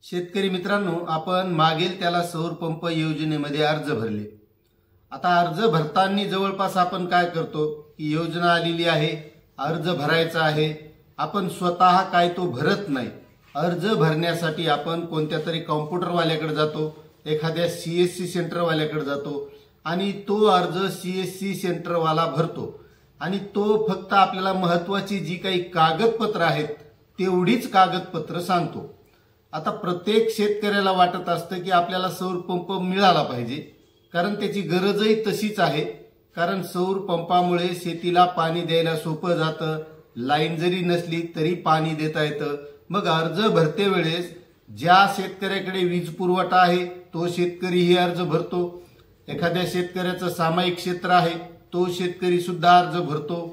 शेतकरी मित्रांनो, आपण मागेल त्याला सौर पंप योजनेमध्ये अर्ज भरले। आता अर्ज भरताना जवळपास आपण काय करतो की योजना आलेली आहे, अर्ज भरायचा आहे, आपण स्वतः काय तो भरत नाही। अर्ज भरण्यासाठी आपण कोणत्या तरी कॉम्प्युटर वाल्याकडे जातो, एखाद्या सीएससी सेंटर वाल्याकडे जातो आणि तो अर्ज सीएससी सेंटर वाला भरतो आणि तो फक्त आपल्याला महत्त्वाची जी काही कागदपत्र आहेत तेवढीच कागदपत्र सांगतो। आता प्रत्येक शेतकऱ्याला वाटत असतं की आपल्याला सौर पंप मिळाला पाहिजे, कारण त्याची गरजही तशीच आहे। कारण सौर पंपामुळे शेतीला पाणी द्यायला सोपं जातं, लाईन जरी नसली तरी पाणी देता येतं। मग अर्ज भरते वेळेस ज्या शेतकऱ्याकडे वीज पुरवठा आहे तो शेतकरी ही अर्ज भरतो, एखाद्या शेतकऱ्याचं सामायिक क्षेत्र आहे तो शेतकरी सुद्धा अर्ज भरतो,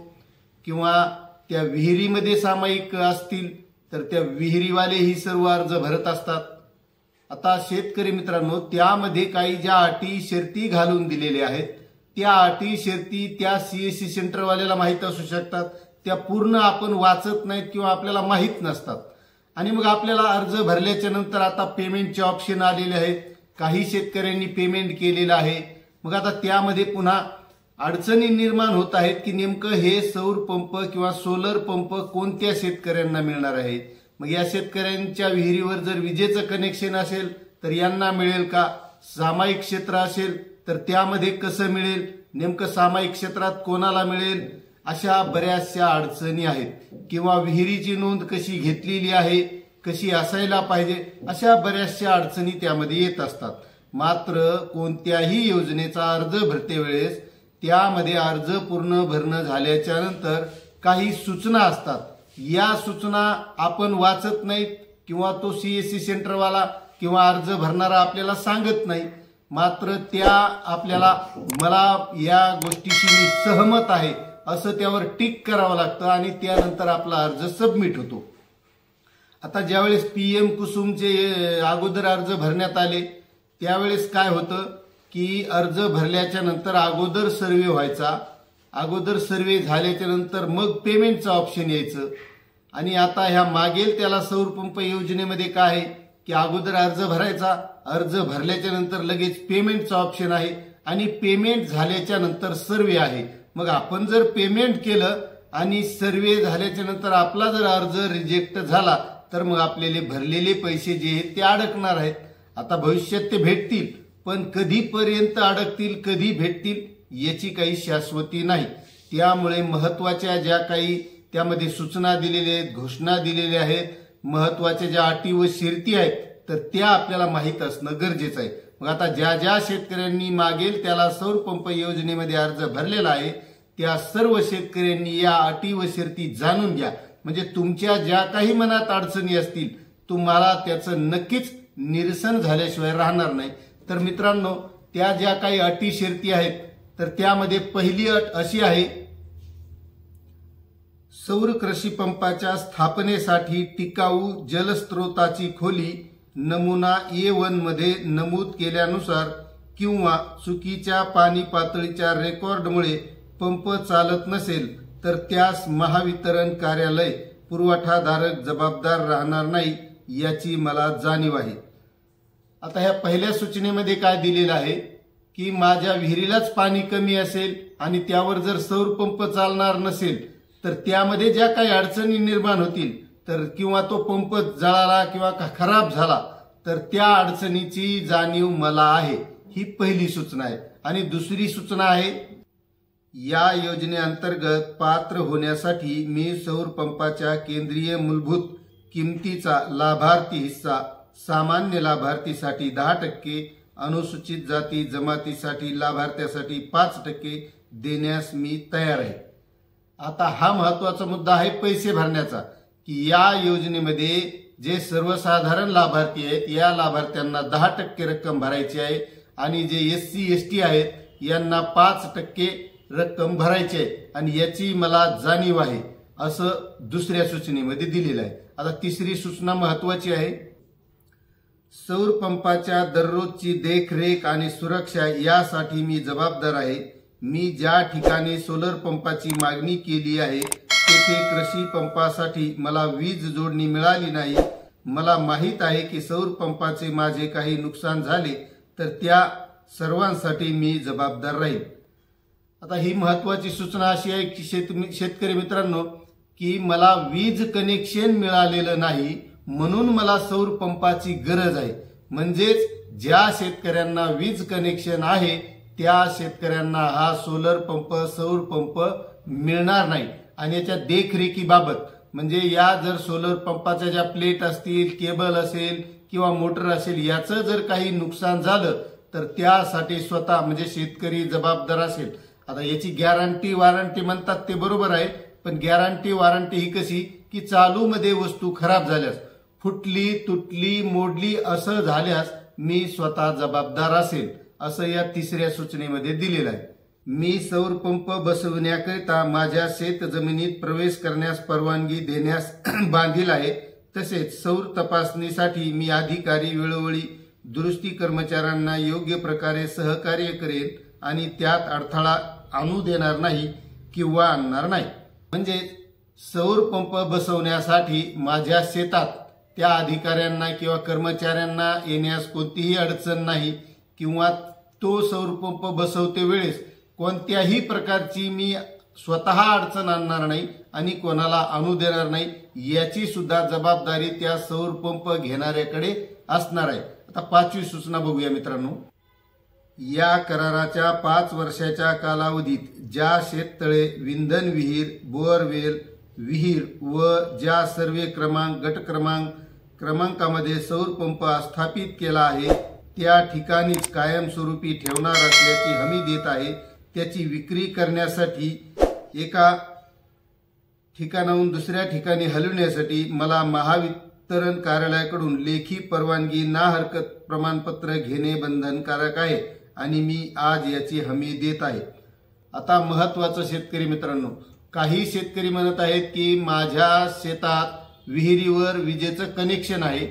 किंवा त्या विहिरीमध्ये सामायिक असतील तर त्या विहिरीवाले ही सर्व अर्ज भरत असतात। आता शेतकरी मित्रांनो, त्यामध्ये काही ज्या अटी शर्ती घालून दिलेल्या आहेत त्या अटी शर्ती त्या सीएससी सेंटर वाल्याला माहित असू शकतात, त्या पूर्ण आपण वाचत नाहीत किंवा आपल्याला माहित नसतात। आणि मग आपल्याला अर्ज भरल्याच्या नंतर आता पेमेंटचे ऑप्शन आलेले आहेत, काही शेतकऱ्यांनी पेमेंट केलेलं आहे। मग आता त्यामध्ये पुन्हा अडचणी निर्माण होत आहेत की नेमकं हे सौर पंप किंवा सोलर पंप कोणत्या शेतकऱ्यांना मिळणार आहे। मग या शेतकऱ्यांच्या विहिरीवर जर विजेचं कनेक्शन असेल तर यांना मिळेल का, सामायिक क्षेत्र असेल तर त्यामध्ये कसं मिळेल, नेमकं सामायिक क्षेत्रात कोणाला मिळेल, अशा बऱ्याचशा अडचणी आहेत। किंवा विहिरीची नोंद कशी घेतलेली आहे, कशी असायला पाहिजे, अशा बऱ्याचशा अडचणी त्यामध्ये येत असतात। मात्र कोणत्याही योजनेचा अर्ज भरते वेळेस त्यामध्ये अर्ज पूर्ण भरणं झाल्याच्या नंतर काही सूचना असतात, या सूचना आपण वाचत नाहीत किंवा तो सीएससी सेंटरवाला किंवा अर्ज भरणारा आपल्याला सांगत नाही। मात्र त्या आपल्याला मला या गोष्टीशी मी सहमत आहे असं त्यावर टिक करावं लागतं आणि त्यानंतर आपला अर्ज सबमिट होतो। आता ज्यावेळेस पीएम कुसुमचे अगोदर अर्ज भरण्यात आले त्यावेळेस काय होतं की अर्ज भरल्याच्या नंतर अगोदर सर्वे व्हायचा, अगोदर सर्वे झाल्याच्या नंतर मग पेमेंटचं ऑप्शन यायचं। आणि आता ह्या मागेल त्याला सौर पंप योजनेमध्ये काय आहे की अगोदर अर्ज भरायचा, अर्ज भरल्याच्या नंतर लगेच पेमेंटचं ऑप्शन आहे आणि पेमेंट झाल्याच्या नंतर सर्वे आहे। मग आपण जर पेमेंट केलं आणि सर्वे झाल्याच्या नंतर आपला जर अर्ज रिजेक्ट झाला तर मग आपल्याला भरलेले पैसे जे आहेत ते अडकणार आहेत। आता भविष्यात ते भेटतील, पण कधीपर्यंत अडकतील, कधी भेटतील याची काही शाश्वती नाही। त्यामुळे महत्त्वाच्या ज्या काही त्यामध्ये सूचना दिलेल्या आहेत, घोषणा दिलेल्या आहेत, महत्त्वाच्या ज्या अटी व शर्ती आहेत तर त्या आपल्याला माहीत असणं गरजेचं आहे। मग आता ज्या ज्या शेतकऱ्यांनी मागेल त्याला सौर पंप योजनेमध्ये अर्ज भरलेला आहे त्या सर्व शेतकऱ्यांनी या अटी व शर्ती जाणून घ्या, म्हणजे तुमच्या ज्या काही मनात अडचणी असतील तुम्हाला त्याचं नक्कीच निरसन झाल्याशिवाय राहणार नाही। तर मित्रांनो, त्या ज्या काही अटी शर्ती आहेत तर त्यामध्ये पहिली अट अशी आहे, सौर कृषी पंपाच्या स्थापनेसाठी टिकाऊ जलस्रोताची खोली नमुना A1 मध्ये नमूद केल्यानुसार किंवा चुकीच्या पाणी पातळीच्या रेकॉर्डमुळे पंप चालत नसेल तर त्यास महावितरण कार्यालय पुरवठाधारक जबाबदार राहणार नाही याची मला जाणीव आहे। आता ह्या पहिल्या सूचनेमध्ये काय दिलेलं आहे की माझ्या विहिरीलाच पाणी कमी असेल आणि त्यावर जर सौर पंप चालणार नसेल तर त्यामध्ये ज्या काही अडचणी निर्माण होतील तर किंवा तो पंप जळाला किंवा खराब झाला तर त्या अडचणीची जाणीव मला आहे, ही पहिली सूचना आहे। आणि दुसरी सूचना आहे, या योजनेअंतर्गत पात्र होण्यासाठी मी सौर पंपाच्या केंद्रीय मूलभूत किमतीचा लाभार्थी हिस्सा सामान्य लाभार्थीसाठी 10%, अनुसूचित जाती जमातीसाठी लाभार्थ्यासाठी 5% देण्यास मी तयार आहे। आता हा महत्त्वाचा मुद्दा आहे पैसे भरण्याचा, की या योजनेमध्ये जे सर्वसाधारण लाभार्थी आहेत या लाभार्थ्यांना 10% रक्कम भरायची आहे आणि जे SC ST आहेत यांना 5% रक्कम भरायची आहे आणि याची मला जाणीव आहे असं दुसऱ्या सूचनेमध्ये दिलेलं आहे। आता तिसरी सूचना महत्त्वाची आहे, सौर पंपाच्या दररोजची देखरेख आणि सुरक्षा यासाठी मी जबाबदार आहे। मी ज्या ठिकाणी सोलर पंपाची मागणी केली आहे तेथे कृषी पंपासाठी मला वीज जोडणी मिळाली नाही, मला माहीत आहे की सौर पंपाचे माझे काही नुकसान झाले तर त्या सर्वांसाठी मी जबाबदार राहील. आता ही महत्वाची सूचना अशी आहे की शेतकरी मित्रांनो, की मला वीज कनेक्शन मिळालेलं नाही म्हणून मला सौर पंपाची गरज आहे. म्हणजेच ज्या शेतकऱ्यांना वीज कनेक्शन आहे त्या शेतकऱ्यांना हा सोलर पंप सौर पंप मिळणार नाही. आणि याच्या देखरेखीबाबत म्हणजे या जर सोलर पंपाच्या ज्या प्लेट असतील, केबल असेल किंवा मोटर असेल, याचं जर काही नुकसान झालं तर त्यासाठी स्वतः म्हणजे शेतकरी जबाबदार असेल. आता याची गॅरंटी वॉरंटी म्हणतात ते बरोबर आहे, पण गॅरंटी वॉरंटी ही कशी की चालू मध्ये वस्तू खराब झाल्यास, फुटली तुटली मोडली असं झाल्यास मी स्वतः जबाबदार असेल, असं या तिसऱ्या सूचनेमध्ये दिलेलं आहे. मी सौर पंप बसवण्याकरिता माझ्या शेत जमिनीत प्रवेश करण्यास परवानगी देण्यास बांधील आहे. तसेच सौर तपासणीसाठी मी अधिकारी वेळोवेळी दुरुस्ती कर्मचाऱ्यांना योग्य प्रकारे सहकार्य करेन आणि त्यात अडथळा आणू देणार नाही किंवा आणणार नाही. म्हणजे सौर पंप बसवण्यासाठी माझ्या शेतात त्या अधिकाऱ्यांना किंवा कर्मचाऱ्यांना येण्यास कोणतीही अडचण नाही किंवा तो सौर पंप बसवते वेळेस कोणत्याही प्रकारची मी स्वतः अडचण आणणार नाही आणि कोणाला आणू देणार नाही, याची सुद्धा जबाबदारी त्या सौर पंप घेणाऱ्याकडे असणार आहे. आता पाचवी सूचना बघूया मित्रांनो. या कराराच्या 5 वर्षाच्या कालावधीत ज्या शेततळे, विंधन विहीर, बोअरवेल विहीर व ज्या सर्वे क्रमांक गट क्रमांकामध्ये सौर पंप स्थापित केला आहे त्या ठिकाणीच कायमस्वरूपी ठेवणार असल्याची हमी देत आहे. त्याची विक्री करण्यासाठी एका ठिकाणाहून दुसऱ्या ठिकाणी हलविण्यासाठी मला महावितरण कार्यालयाकडून लेखी परवानगी ना हरकत प्रमाणपत्र घेणे बंधनकारक आहे आणि मी आज याची हमी देत आहे. आता महत्वाचं शेतकरी मित्रांनो, काही शेतकरी म्हणत आहेत की माझ्या शेतात विहिरीवर विजेचं कनेक्शन आहे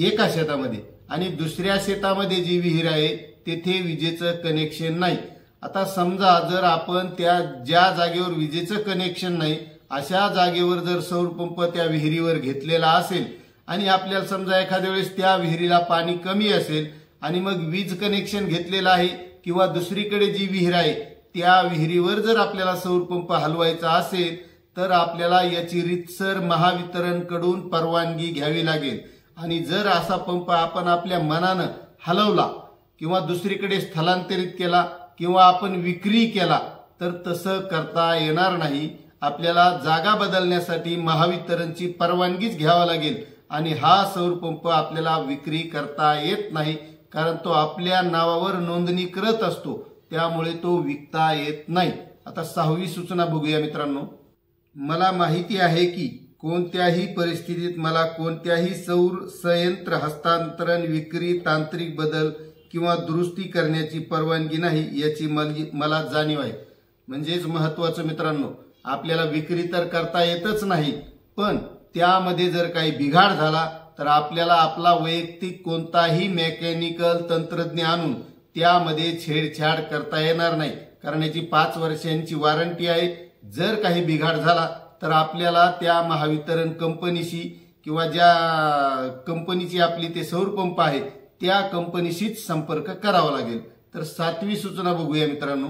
एका शेतामध्ये आणि दुसऱ्या शेतामध्ये जी विहीर आहे तेथे विजेचं कनेक्शन नाही. आता समजा जर आपण त्या ज्या जागेवर विजेचं कनेक्शन नाही अशा जागेवर जर सौर पंप त्या विहिरीवर घेतलेला असेल आणि आपल्याला समजा एखाद्या वेळेस त्या विहिरीला पाणी कमी असेल आणि मग वीज कनेक्शन घेतलेलं आहे किंवा दुसरीकडे जी विहीर आहे त्या विहिरीवर जर आपल्याला सौर पंप हलवायचा असेल तर आपल्याला याची रीतसर महावितरणकडून परवानगी घ्यावी लागेल. आणि जर असा पंप आपण आपल्या मनानं हलवला किंवा दुसरीकडे स्थलांतरित केला किंवा आपण विक्री केला तर तसं करता येणार नाही. आपल्याला जागा बदलण्यासाठी महावितरणची परवानगीच घ्यावा लागेल आणि हा सौर पंप आपल्याला विक्री करता येत नाही, कारण तो आपल्या नावावर नोंदणी करत असतो, त्यामुळे तो विकता येत नाही. आता 6वी सूचना बघूया मित्रांनो. मला माहिती आहे की कोणत्याही परिस्थितीत मला कोणत्याही सौर संयंत्र हस्तांतरण, विक्री, तांत्रिक बदल किंवा दुरुस्ती करण्याची परवानगी नाही याची मला जाणीव आहे. म्हणजेच महत्वाचं मित्रांनो, आपल्याला विक्री तर करता येतच नाही, पण त्यामध्ये जर काही बिघाड झाला तर आपल्याला आपला वैयक्तिक कोणताही मेकॅनिकल तंत्रज्ञ आणून त्यामध्ये छेडछाड करता येणार नाही, कारण याची 5 वर्षांची वॉरंटी आहे. जर काही बिघाड झाला तर आपल्याला त्या महावितरण कंपनीशी किंवा ज्या कंपनीची आपली ते सौर पंप आहे त्या कंपनीशीच संपर्क करावा लागेल. तर 7वी सूचना बघूया मित्रांनो.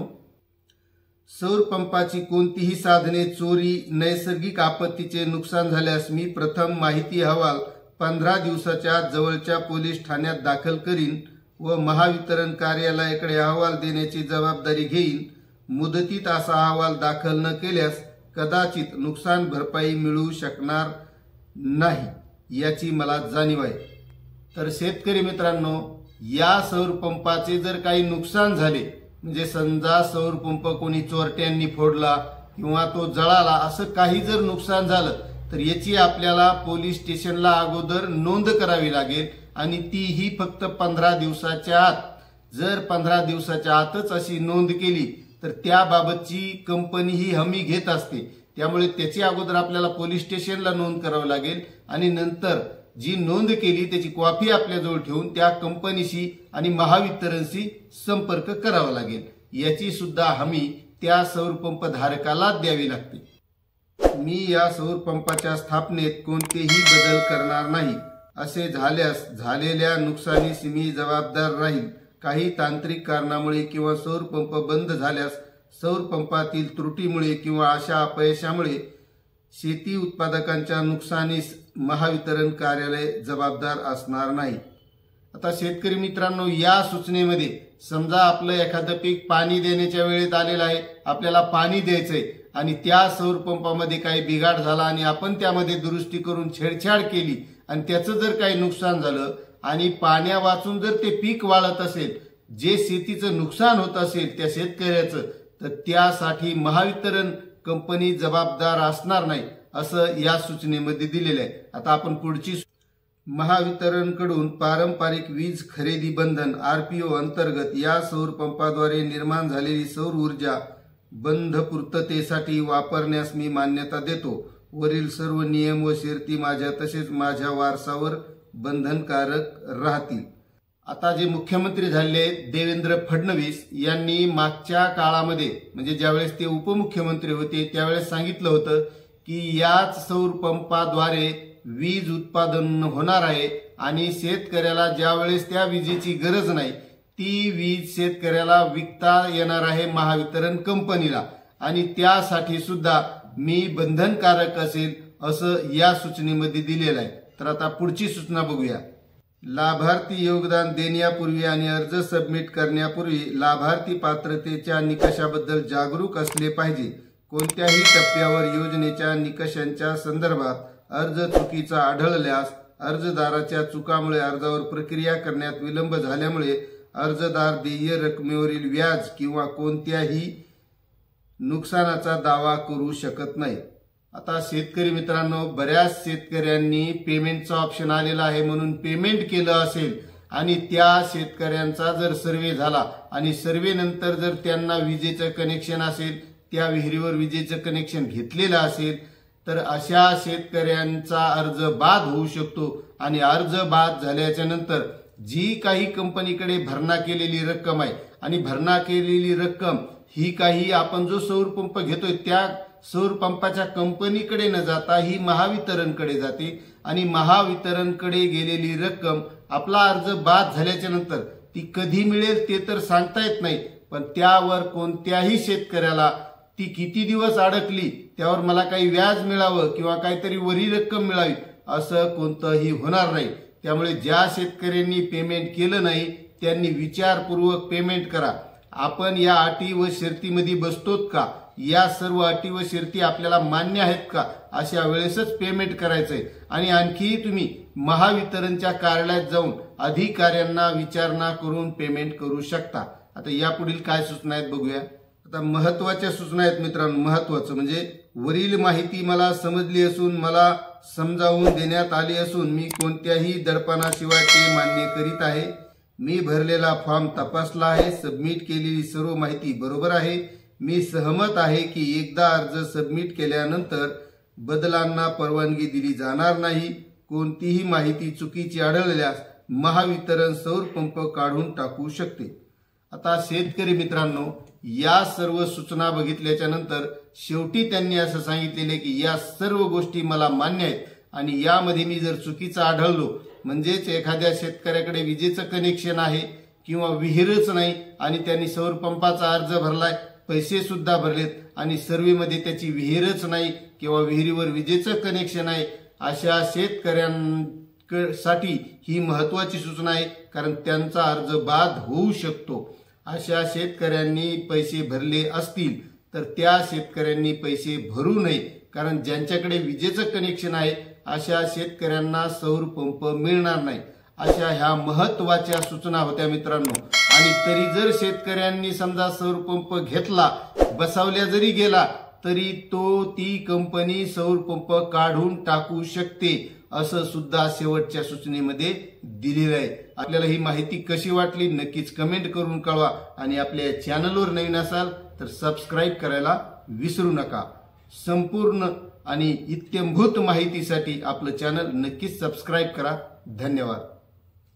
सौर पंपाची कोणतीही साधने चोरी, नैसर्गिक आपत्तीचे नुकसान झाल्यास मी प्रथम माहिती अहवाल 15 दिवसाच्या जवळच्या पोलीस ठाण्यात दाखल करीन व महावितरण कार्यालयाकडे अहवाल देण्याची जबाबदारी घेईन. मुदतीत असा अहवाल दाखल न केल्यास कदाचित नुकसान भरपाई मिळू शकणार नाही याची मला जाणीव आहे. तर शेतकरी मित्रांनो, या सौर पंपाचे जर काही नुकसान झाले म्हणजे समजा सौर पंप कोणी चोरट्यांनी फोडला किंवा तो जळाला, असं काही जर नुकसान झालं तर याची आपल्याला पोलीस स्टेशनला अगोदर नोंद करावी लागेल आणि तीही फक्त 15 दिवसाच्या आत. जर 15 दिवसाच्या आतच अशी नोंद केली तर त्याबाबतची कंपनी ही हमी घेत असते, त्यामुळे त्याची अगोदर आपल्याला पोलीस स्टेशनला नोंद करावी लागेल आणि नंतर जी नोंद केली त्याची कॉपी आपल्याजवळ ठेवून त्या कंपनीशी आणि महावितरणशी संपर्क करावा लागेल. याची सुद्धा हमी त्या सौर पंप धारकाला द्यावी लागते. मी या सौर पंपाच्या स्थापनेत कोणतेही बदल करणार नाही. असे झाल्यास झालेल्या नुकसानीस मी जबाबदार राहील. काही तांत्रिक कारणामुळे किंवा सौर पंप बंद झाल्यास सौर पंपातील त्रुटीमुळे किंवा अशा अपयशामुळे शेती उत्पादकांच्या नुकसानीस महावितरण कार्यालय जबाबदार असणार नाही. आता शेतकरी मित्रांनो, या सूचनेमध्ये समजा आपलं एखादं पीक पाणी देण्याच्या वेळेत आलेलं आहे, आपल्याला पाणी द्यायचंय आणि त्या सौर पंपामध्ये काही बिघाड झाला आणि आपण त्यामध्ये दुरुस्ती करून छेडछाड केली आणि त्याचं जर काही नुकसान झालं आणि पाण्या वाचून जर ते पीक वाळत असेल, जे शेतीचं नुकसान होत असेल त्या शेतकऱ्याचं, तर त्यासाठी महावितरण कंपनी जबाबदार असणार नाही असं या सूचनेमध्ये दिलेलं आहे. आता आपण पुढची महावितरणकडून पारंपरिक वीज खरेदी बंधन RPO अंतर्गत या सौर पंपाद्वारे निर्माण झालेली सौर ऊर्जा बंध पूर्ततेसाठी वापरण्यास मी मान्यता देतो. वरील सर्व नियम व शर्ती माझ्या तसेच माझ्या वारसावर बंधनकारक राहतील. आता जे मुख्यमंत्री झाले देवेंद्र फडणवीस यांनी मागच्या काळामध्ये म्हणजे ज्यावेळेस ते उपमुख्यमंत्री होते त्यावेळेस सांगितलं होतं की याच सौर पंपाद्वारे वीज उत्पादन होणार आहे आणि शेतकऱ्याला ज्यावेळेस त्या विजेची गरज नाही ती वीज शेतकऱ्याला विकता येणार आहे महावितरण कंपनीला आणि त्यासाठी सुद्धा मी बंधनकारक असेल असं या सूचनेमध्ये दिलेलं आहे. तर आता पुढची सूचना बघूया. लाभार्थी योगदान देण्यापूर्वी आणि अर्ज सबमिट करण्यापूर्वी लाभार्थी पात्रतेच्या निकषाबद्दल जागरूक असले पाहिजे. कोणत्याही टप्प्यावर योजनेच्या निकषांच्या संदर्भात अर्ज चुकीचा आढळल्यास अर्जदाराच्या चुकामुळे अर्जावर प्रक्रिया करण्यात विलंब झाल्यामुळे अर्जदार देय रकमेवरील व्याज किंवा कोणत्याही नुकसानाचा दावा करू शकत नाही. आता शेतकरी मित्रांनो, बऱ्याच शेतकऱ्यांनी पेमेंटचा ऑप्शन आलेला आहे म्हणून पेमेंट केलं असेल आणि त्या शेतकऱ्यांचा जर सर्वे झाला आणि सर्वे नंतर जर त्यांना विजेचं कनेक्शन असेल, त्या विहिरीवर विजेचं कनेक्शन घेतलेलं असेल, तर अशा शेतकऱ्यांचा अर्ज बाद होऊ शकतो आणि अर्ज बाद झाल्याच्या नंतर जी काही कंपनीकडे भरणा केलेली रक्कम आहे आणि भरणा केलेली रक्कम ही काही आपण जो सौर पंप घेतोय त्या सौर पंपाच्या कंपनीकडे न जाता ही महावितरणकडे जाते आणि महावितरणकडे गेलेली रक्कम आपला अर्ज बाद झाल्याच्या नंतर ती कधी मिळेल ते तर सांगता येत नाही, पण त्यावर कोणत्याही शेतकऱ्याला ती किती दिवस अडकली त्यावर मला काही व्याज मिळावं किंवा काहीतरी वरी रक्कम मिळावी असं कोणतंही होणार नाही. त्यामुळे ज्या शेतकऱ्यांनी पेमेंट केलं नाही त्यांनी विचारपूर्वक पेमेंट करा. आपण या अटी व शर्तीमध्ये बसतोत का, या सर्व अटी व शर्ती आपल्याला मान्य आहेत का, अशा वेळेसच पेमेंट करायचंय. आणि आणखी तुम्ही महावितरणच्या कार्यालयात जाऊन अधिकाऱ्यांना विचारणा करून पेमेंट करू शकता. आता यापुढील काय सूचना आहेत बघूया. आता महत्वाच्या सूचना आहेत मित्रांनो. महत्वाचं म्हणजे वरील माहिती मला समजली असून मला समजावून देण्यात आली असून मी कोणत्याही दडपणाशिवाय ते मान्य करीत आहे. मी भरलेला फॉर्म तपासला आहे. सबमिट केलेली सर्व माहिती बरोबर आहे. मी सहमत आहे की एकदा अर्ज सबमिट केल्यानंतर बदलांना परवानगी दिली जाणार नाही. कोणतीही माहिती चुकीची आढळल्यास महावितरण सौर पंप काढून टाकू शकते. आता शेतकरी मित्रांनो, या सर्व सूचना बघितल्याच्या नंतर शेवटी त्यांनी असं सांगितलेले की या सर्व गोष्टी मला मान्य आहेत आणि यामध्ये मी जर चुकीचं आढळलो म्हणजेच एखाद्या शेतकऱ्याकडे विजेचं कनेक्शन आहे किंवा विहीरच नाही आणि त्यांनी सौर पंपाचा अर्ज भरलाय, पैसे सुद्धा भरलेत आणि सर्वेमध्ये त्याची विहीरच नाही किंवा विहिरीवर विजेचं कनेक्शन आहे, अशा शेतकऱ्यांसाठी ही महत्वाची सूचना आहे कारण त्यांचा अर्ज बाद होऊ शकतो. अशा शेतकऱ्यांनी पैसे भरले असतील तर त्या शेतकऱ्यांनी पैसे भरू नये कारण ज्यांच्याकडे विजेचं कनेक्शन आहे अशा शेतकऱ्यांना सौर पंप मिळणार नाही. अशा ह्या महत्वाच्या सूचना होत्या मित्रांनो. आणि तरी जर शेतकऱ्यांनी समजा सौर पंप घेतला, बसवल्या जरी गेला तरी ती कंपनी सौर पंप काढून टाकू शकते असं सुद्धा शेवटच्या सूचनेमध्ये दिलेलं आहे. आपल्याला ही माहिती कशी वाटली नक्कीच कमेंट करून कळवा आणि आपल्या चॅनलवर नवीन असाल तर सबस्क्राईब करायला विसरू नका. संपूर्ण आणि इत्यंभूत माहितीसाठी आपलं चॅनल नक्कीच सबस्क्राईब करा. धन्यवाद.